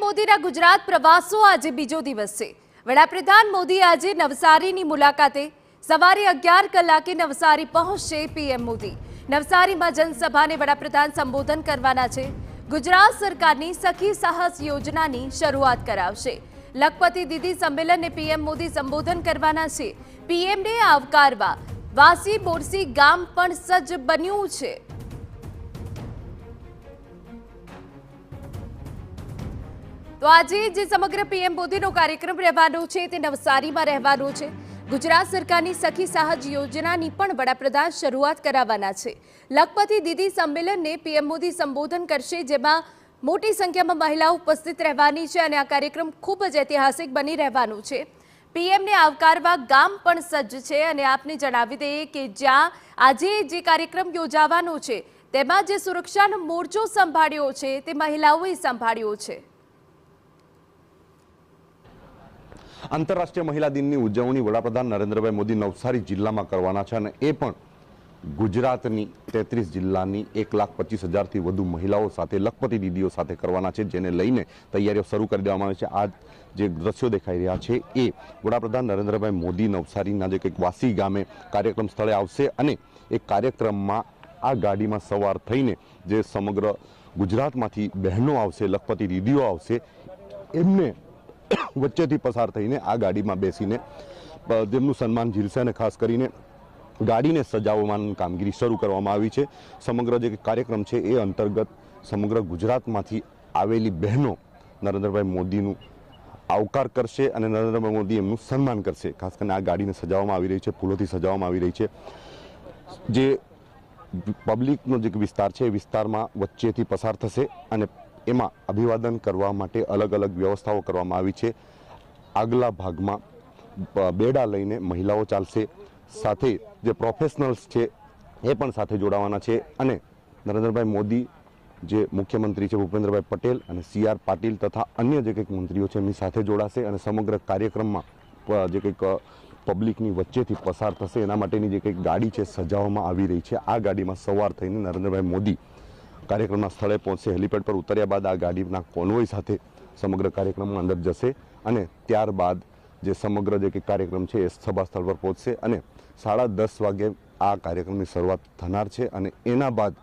મોદીના ગુજરાત પ્રવાસો આજે બીજો દિવસ છે। વડાપ્રધાન મોદી આજે નવસારીની મુલાકાતે સવારે 11 કલાકે નવસારી પહોંચશે। પીએમ મોદી નવસારીમાં જનસભાને વડાપ્રધાન સંબોધન કરવાના છે। ગુજરાત સરકારની સખી સાહસ યોજનાની શરૂઆત કરાવશે। લખપતિ દીદી સંમેલનને પીએમ મોદી સંબોધન કરવાના છે। પીએમને આવકારવા વાસી બોરસી ગામ પણ સજ્જ બન્યું છે। तो आज जे समग्र पीएम मोदीनो कार्यक्रम रहेવાનો છે તે નવસારીમાં રહેવાનો છે। ગુજરાત સરકારની સખી સાહસ યોજનાની પણ વડાપ્રધાન શરૂઆત કરાવવાના છે। લખપતિ દીદી સંમેલનને પીએમ મોદી સંબોધન કરશે, જેમાં મોટી સંખ્યામાં મહિલાઓ ઉપસ્થિત રહેવાની છે અને આ કાર્યક્રમ ખૂબ જ ઐતિહાસિક બની રહેવાનું છે। પીએમને આવકારવા ગામ પણ સજ્જ છે અને આપને જણાવી દઈએ કે જ્યાં આજે જે કાર્યક્રમ યોજાવાનો છે તેમાં જે સુરક્ષાનો મોરચો સંભાળ્યો છે તે મહિલાઓએ સંભાળ્યો છે। आंतरराष्ट्रीय महिला दिन की उजवणी वडाप्रधान नरेंद्रभाई मोदी नवसारी जिल्ला में करवाना छे अने ए पण गुजरातनी 33 जिल्लानी 1,25,000 थी वधु महिलाओं साथे लखपति दीदीओ साथे करवाना छे, जेने लईने तैयारीओ शरू कर देवामां आवी छे। आज जे दृश्यो देखाई रह्या छे ए वडाप्रधान नरेंद्रभाई मोदी नवसारीना जे कंईक वासी गामे कार्यक्रम स्थळे आवशे अने ए कार्यक्रममां आ गाडीमां सवार थईने जे समग्र गुजरातमांथी बहनों आवशे, लखपति दीदीओ आवशे, एमने वच्चेथी पसार थईने आ गाडीमां बेसीने तेमनुं सन्मान झीलशे अने खास करीने गाडीने सजावવાની કામગીરી શરૂ કરવામાં આવી છે। સમગ્ર જે કાર્યક્રમ છે એ અંતર્ગત સમગ્ર ગુજરાતમાંથી આવેલી બહેનો નરેન્દ્રભાઈ મોદીનું આવકાર કરશે અને નરેન્દ્રભાઈ મોદી એમનું સન્માન કરશે। ખાસ કરીને આ ગાડીને સજાવવામાં આવી રહી છે, ફૂલોથી સજાવવામાં આવી રહી છે। જે પબ્લિકનો જે વિસ્તાર છે એ વિસ્તારમાં વચ્ચેથી પસાર થશે અને એમાં અભિવાદન કરવા માટે અલગ અલગ વ્યવસ્થાઓ કરવામાં આવી છે। આગલા ભાગમાં બેડા લઈને મહિલાઓ ચાલશે, સાથે જે પ્રોફેશનલ્સ છે એ પણ સાથે જોડાવાના છે અને નરેન્દ્રભાઈ મોદી જે મુખ્યમંત્રી છે ભૂપેન્દ્રભાઈ પટેલ અને સીઆર પાટીલ તથા અન્ય જે કંઈક મંત્રીઓ છે એમની સાથે જોડાશે અને સમગ્ર કાર્યક્રમમાં જે કંઈક પબ્લિકની વચ્ચેથી પસાર થશે એના માટેની જે કંઈક ગાડી છે સજાવવામાં આવી રહી છે। આ ગાડીમાં સવાર થઈને નરેન્દ્રભાઈ મોદી કાર્યક્રમના સ્થળે પહોંચશે। હેલિપેડ પર ઉતર્યા બાદ આ ગાડીના કોન્વોય સાથે સમગ્ર કાર્યક્રમમાં અંદર જશે અને ત્યારબાદ જે સમગ્ર જે કાર્યક્રમ છે એ સભા સ્થળ પર પહોંચશે અને 10:30 વાગે આ કાર્યક્રમની શરૂઆત થનાર છે અને એના બાદ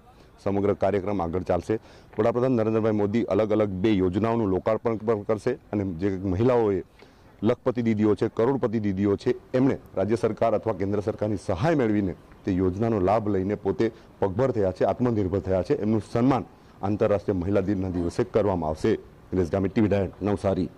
સમગ્ર કાર્યક્રમ આગળ ચાલશે। વડાપ્રધાન નરેન્દ્રભાઈ મોદી અલગ અલગ 2 યોજનાઓનું લોકાર્પણ પણ કરશે અને જે મહિલાઓએ લખપતિ દીદીઓ છે, કરોડપતિ દીદીઓ છે, એમણે રાજ્ય સરકાર અથવા કેન્દ્ર સરકારની સહાય મેળવીને તે યોજનાનો લાભ લઈને પોતે પગભર થયા છે, આત્મનિર્ભર થયા છે, એમનું સન્માન આંતરરાષ્ટ્રીય મહિલા દિનના દિવસે કરવામાં આવશે। દિનેશ ગામિત, ટીવી ડાયન, નવસારી।